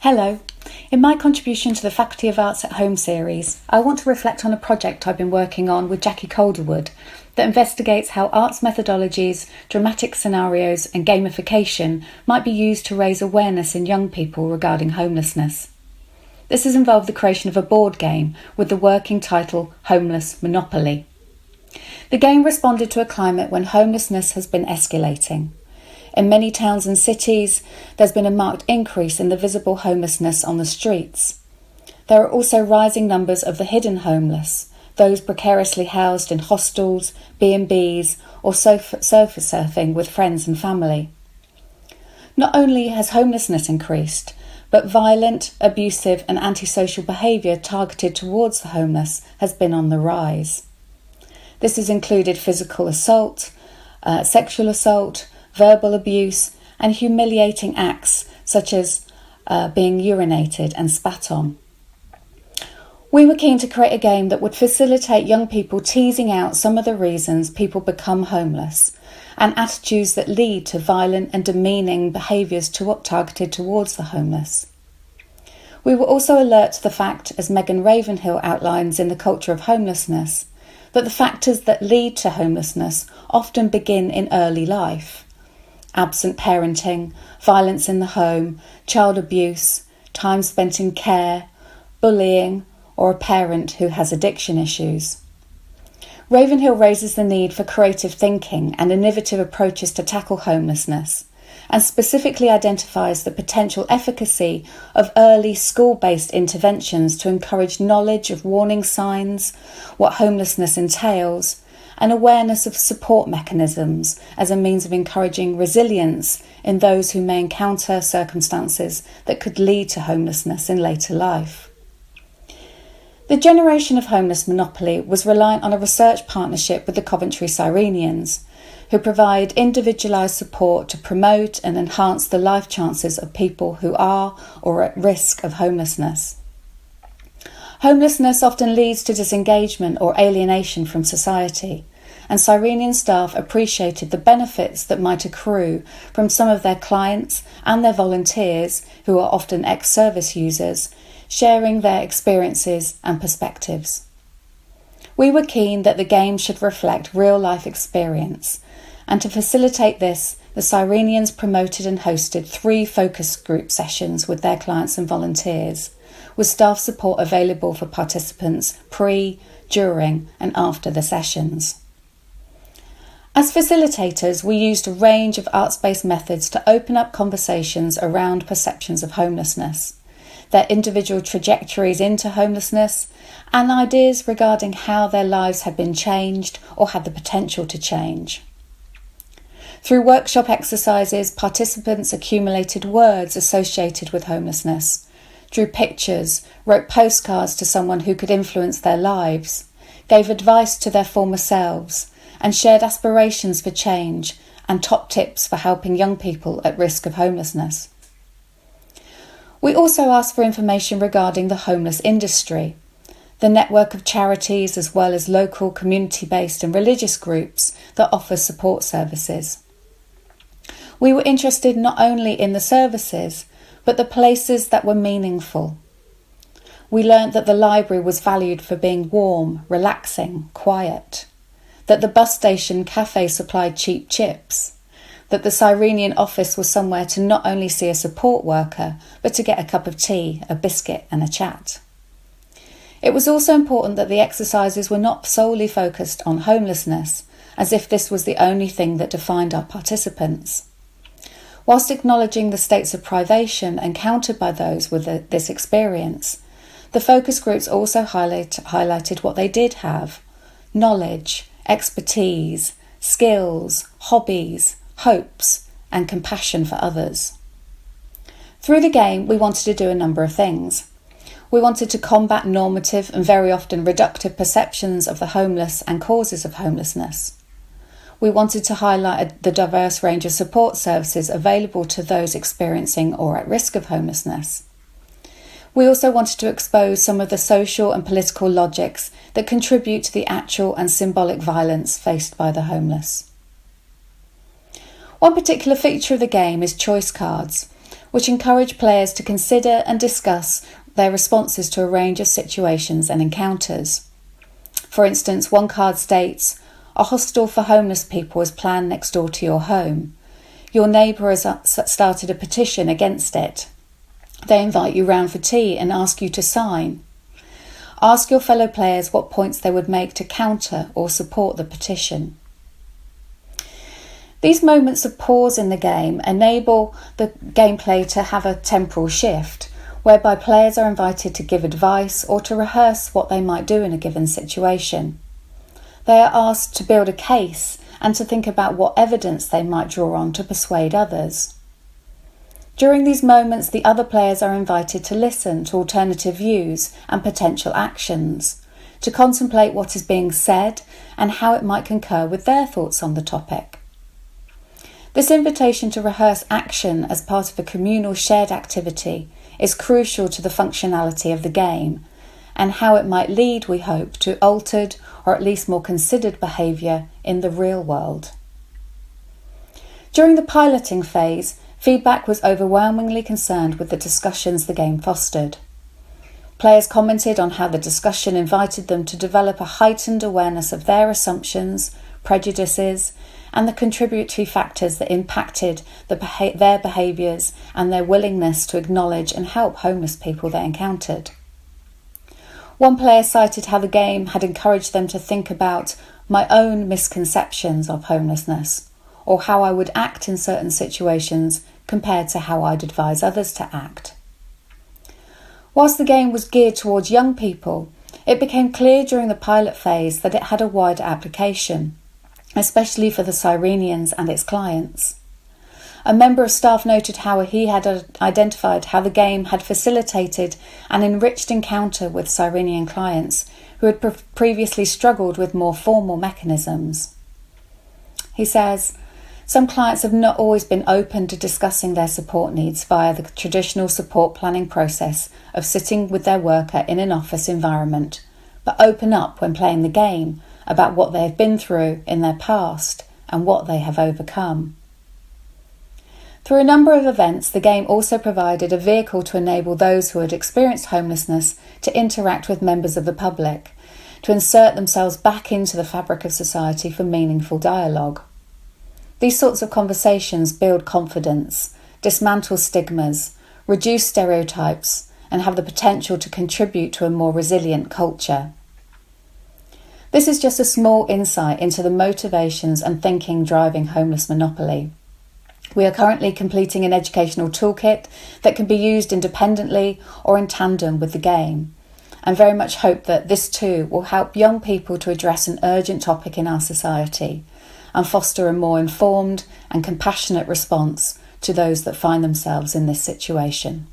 Hello. In my contribution to the Faculty of Arts at Home series, I want to reflect on a project I've been working on with Calderwood that investigates how arts methodologies, dramatic scenarios and gamification might be used to raise awareness in young people regarding homelessness. This has involved the creation of a board game with the working title Homeless Monopoly. The game responded to a climate when homelessness has been escalating. In many towns and cities, there's been a marked increase in the visible homelessness on the streets. There are also rising numbers of the hidden homeless, those precariously housed in hostels, B&Bs, or sofa surfing with friends and family. Not only has homelessness increased, but violent, abusive and antisocial behaviour targeted towards the homeless has been on the rise. This has included physical assault, sexual assault, verbal abuse and humiliating acts such as being urinated and spat on. We were keen to create a game that would facilitate young people teasing out some of the reasons people become homeless and attitudes that lead to violent and demeaning behaviours targeted towards the homeless. We were also alert to the fact, as Megan Ravenhill outlines in The Culture of Homelessness, that the factors that lead to homelessness often begin in early life. Absent parenting, violence in the home, child abuse, time spent in care, bullying, or a parent who has addiction issues. Ravenhill raises the need for creative thinking and innovative approaches to tackle homelessness, and specifically identifies the potential efficacy of early school-based interventions to encourage knowledge of warning signs, what homelessness entails, and awareness of support mechanisms as a means of encouraging resilience in those who may encounter circumstances that could lead to homelessness in later life. The generation of Homeless Monopoly was reliant on a research partnership with the Coventry Cyrenians, who provide individualised support to promote and enhance the life chances of people who are or are at risk of homelessness. Homelessness often leads to disengagement or alienation from society, and Cyrenian staff appreciated the benefits that might accrue from some of their clients and their volunteers, who are often ex-service users, sharing their experiences and perspectives. We were keen that the game should reflect real-life experience, and to facilitate this, the Cyrenians promoted and hosted 3 focus group sessions with their clients and volunteers, with staff support available for participants pre, during and after the sessions. As facilitators, we used a range of arts-based methods to open up conversations around perceptions of homelessness, their individual trajectories into homelessness, and ideas regarding how their lives had been changed or had the potential to change. Through workshop exercises, participants accumulated words associated with homelessness, drew pictures, wrote postcards to someone who could influence their lives, gave advice to their former selves, and shared aspirations for change and top tips for helping young people at risk of homelessness. We also asked for information regarding the homeless industry, the network of charities as well as local community-based and religious groups that offer support services. We were interested not only in the services, but the places that were meaningful. We learnt that the library was valued for being warm, relaxing, quiet, that the bus station cafe supplied cheap chips, that the Cyrenian office was somewhere to not only see a support worker, but to get a cup of tea, a biscuit and a chat. It was also important that the exercises were not solely focused on homelessness, as if this was the only thing that defined our participants. Whilst acknowledging the states of privation encountered by those with this experience, the focus groups also highlighted what they did have: knowledge, expertise, skills, hobbies, hopes, and compassion for others. Through the game, we wanted to do a number of things. We wanted to combat normative and very often reductive perceptions of the homeless and causes of homelessness. We wanted to highlight the diverse range of support services available to those experiencing or at risk of homelessness. We also wanted to expose some of the social and political logics that contribute to the actual and symbolic violence faced by the homeless. One particular feature of the game is choice cards, which encourage players to consider and discuss their responses to a range of situations and encounters. For instance, one card states, "A hostel for homeless people is planned next door to your home. Your neighbour has started a petition against it. They invite you round for tea and ask you to sign. Ask your fellow players what points they would make to counter or support the petition." These moments of pause in the game enable the gameplay to have a temporal shift, whereby players are invited to give advice or to rehearse what they might do in a given situation. They are asked to build a case and to think about what evidence they might draw on to persuade others. During these moments, the other players are invited to listen to alternative views and potential actions, to contemplate what is being said and how it might concur with their thoughts on the topic. This invitation to rehearse action as part of a communal shared activity is crucial to the functionality of the game and how it might lead, we hope, to altered or at least more considered behaviour in the real world. During the piloting phase, feedback was overwhelmingly concerned with the discussions the game fostered. Players commented on how the discussion invited them to develop a heightened awareness of their assumptions, prejudices, and the contributory factors that impacted their behaviours and their willingness to acknowledge and help homeless people they encountered. One player cited how the game had encouraged them to think about my own misconceptions of homelessness, or how I would act in certain situations compared to how I'd advise others to act. Whilst the game was geared towards young people, it became clear during the pilot phase that it had a wider application, especially for the Cyrenians and its clients. A member of staff noted how he had identified how the game had facilitated an enriched encounter with Cyrenian clients who had previously struggled with more formal mechanisms. He says, "Some clients have not always been open to discussing their support needs via the traditional support planning process of sitting with their worker in an office environment, but open up when playing the game about what they have been through in their past and what they have overcome." Through a number of events, the game also provided a vehicle to enable those who had experienced homelessness to interact with members of the public, to insert themselves back into the fabric of society for meaningful dialogue. These sorts of conversations build confidence, dismantle stigmas, reduce stereotypes, and have the potential to contribute to a more resilient culture. This is just a small insight into the motivations and thinking driving homeless monopoly. We are currently completing an educational toolkit that can be used independently or in tandem with the game, and very much hope that this too will help young people to address an urgent topic in our society and foster a more informed and compassionate response to those that find themselves in this situation.